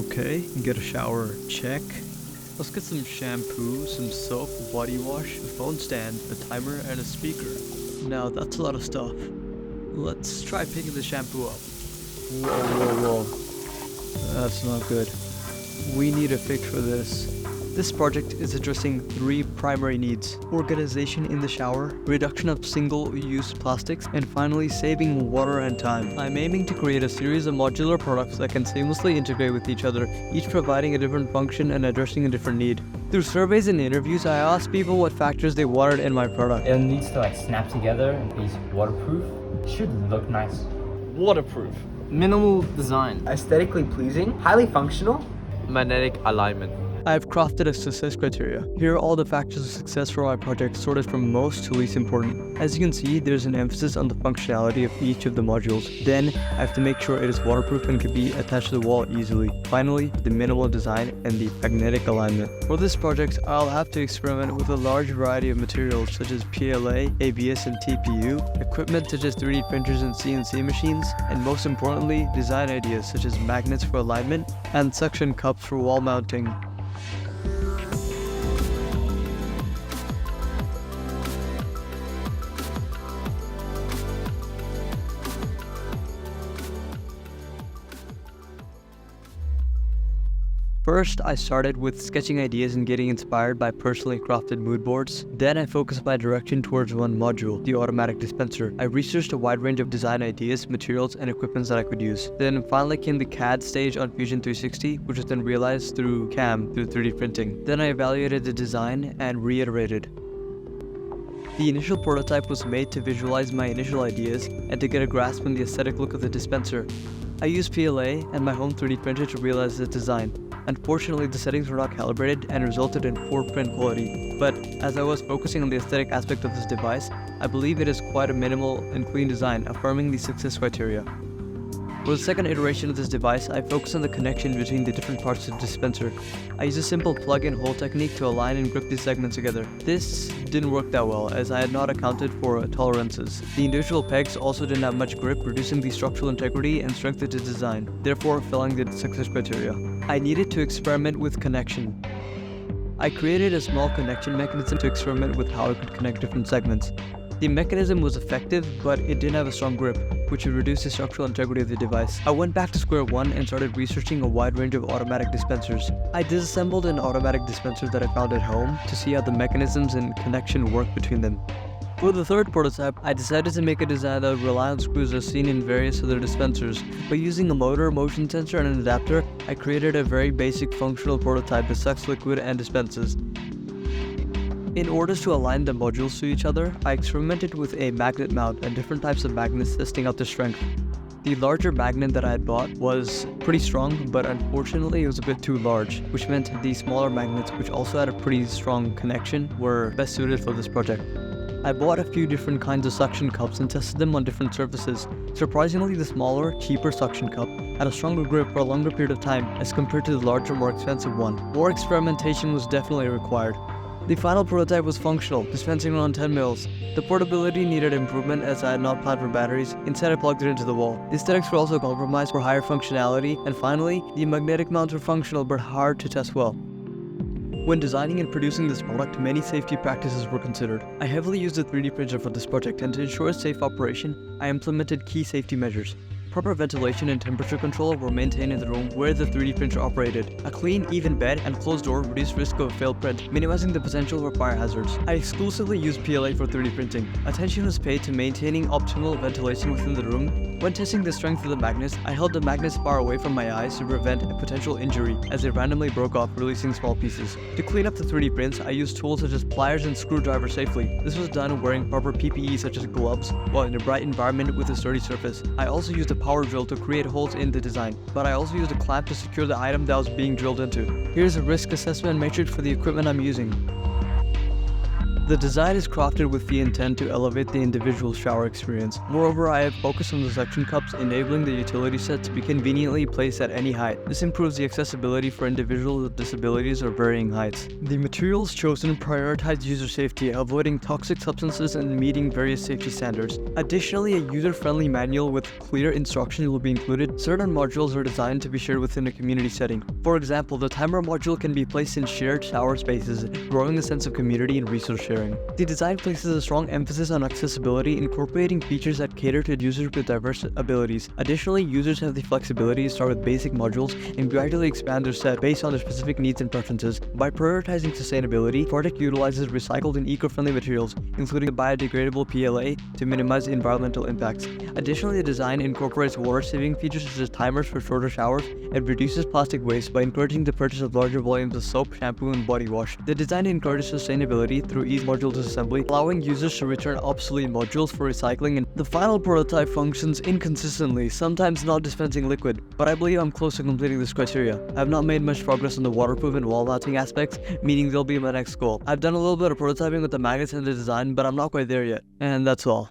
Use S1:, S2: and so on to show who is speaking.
S1: Okay, get a shower, check. Let's get some shampoo, some soap, body wash, a phone stand, a timer, and a speaker. Now that's a lot of stuff. Let's try picking the shampoo up. Whoa. That's not good. We need a fix for this. This project is addressing 3 primary needs: organization in the shower, reduction of single-use plastics, and finally saving water and time. I'm aiming to create a series of modular products that can seamlessly integrate with each other, each providing a different function and addressing a different need. Through surveys and interviews, I asked people what factors they wanted in my product.
S2: It needs to snap together and be waterproof. Should look nice.
S3: Waterproof.
S4: Minimal design.
S5: Aesthetically pleasing, highly functional.
S3: Magnetic alignment.
S1: I've crafted a success criteria. Here are all the factors of success for my project, sorted from most to least important. As you can see, there's an emphasis on the functionality of each of the modules. Then, I have to make sure it is waterproof and can be attached to the wall easily. Finally, the minimal design and the magnetic alignment. For this project, I'll have to experiment with a large variety of materials such as PLA, ABS and TPU, equipment such as 3D printers and CNC machines, and most importantly, design ideas such as magnets for alignment and suction cups for wall mounting. First, I started with sketching ideas and getting inspired by personally crafted mood boards. Then I focused my direction towards one module, the automatic dispenser. I researched a wide range of design ideas, materials, and equipments that I could use. Then finally came the CAD stage on Fusion 360, which was then realized through CAM, through 3D printing. Then I evaluated the design and reiterated. The initial prototype was made to visualize my initial ideas and to get a grasp on the aesthetic look of the dispenser. I used PLA and my home 3D printer to realize the design. Unfortunately, the settings were not calibrated and resulted in poor print quality. But as I was focusing on the aesthetic aspect of this device, I believe it is quite a minimal and clean design, affirming the success criteria. For the second iteration of this device, I focused on the connection between the different parts of the dispenser. I used a simple plug-and-hole technique to align and grip these segments together. This didn't work that well, as I had not accounted for tolerances. The individual pegs also didn't have much grip, reducing the structural integrity and strength of the design, therefore failing the success criteria. I needed to experiment with connection. I created a small connection mechanism to experiment with how I could connect different segments. The mechanism was effective, but it didn't have a strong grip, which would reduce the structural integrity of the device. I went back to square one and started researching a wide range of automatic dispensers. I disassembled an automatic dispenser that I found at home to see how the mechanisms and connection work between them. For the third prototype, I decided to make a design that would rely on screws as seen in various other dispensers. By using a motor, motion sensor, and an adapter, I created a very basic functional prototype that sucks liquid and dispenses. In order to align the modules to each other, I experimented with a magnet mount and different types of magnets testing out their strength. The larger magnet that I had bought was pretty strong, but unfortunately it was a bit too large, which meant the smaller magnets, which also had a pretty strong connection, were best suited for this project. I bought a few different kinds of suction cups and tested them on different surfaces. Surprisingly, the smaller, cheaper suction cup had a stronger grip for a longer period of time as compared to the larger, more expensive one. More experimentation was definitely required. The final prototype was functional, dispensing around 10 mils. The portability needed improvement as I had not planned for batteries, instead I plugged it into the wall. The aesthetics were also compromised for higher functionality, and finally, the magnetic mounts were functional but hard to test well. When designing and producing this product, many safety practices were considered. I heavily used a 3D printer for this project, and to ensure safe operation, I implemented key safety measures. Proper ventilation and temperature control were maintained in the room where the 3D printer operated. A clean, even bed and closed door reduced risk of a failed print, minimizing the potential for fire hazards. I exclusively used PLA for 3D printing. Attention was paid to maintaining optimal ventilation within the room. When testing the strength of the magnets, I held the magnets far away from my eyes to prevent a potential injury, as they randomly broke off, releasing small pieces. To clean up the 3D prints, I used tools such as pliers and screwdrivers safely. This was done wearing proper PPE such as gloves, while in a bright environment with a sturdy surface. I also used a power drill to create holes in the design, but I also used a clamp to secure the item that was being drilled into. Here's a risk assessment matrix for the equipment I'm using. The design is crafted with the intent to elevate the individual shower experience. Moreover, I have focused on the suction cups, enabling the utility set to be conveniently placed at any height. This improves the accessibility for individuals with disabilities or varying heights. The materials chosen prioritize user safety, avoiding toxic substances and meeting various safety standards. Additionally, a user-friendly manual with clear instructions will be included. Certain modules are designed to be shared within a community setting. For example, the timer module can be placed in shared shower spaces, growing a sense of community and resource sharing. The design places a strong emphasis on accessibility, incorporating features that cater to users with diverse abilities. Additionally, users have the flexibility to start with basic modules and gradually expand their set based on their specific needs and preferences. By prioritizing sustainability, Product utilizes recycled and eco-friendly materials, including a biodegradable PLA, to minimize environmental impacts. Additionally, the design incorporates water-saving features such as timers for shorter showers and reduces plastic waste by encouraging the purchase of larger volumes of soap, shampoo, and body wash. The design encourages sustainability through ease module disassembly, allowing users to return obsolete modules for recycling, and the final prototype functions inconsistently, sometimes not dispensing liquid, but I believe I'm close to completing this criteria. I have not made much progress on the waterproof and wall mounting aspects, meaning they'll be my next goal. I've done a little bit of prototyping with the magnets and the design, but I'm not quite there yet. And that's all.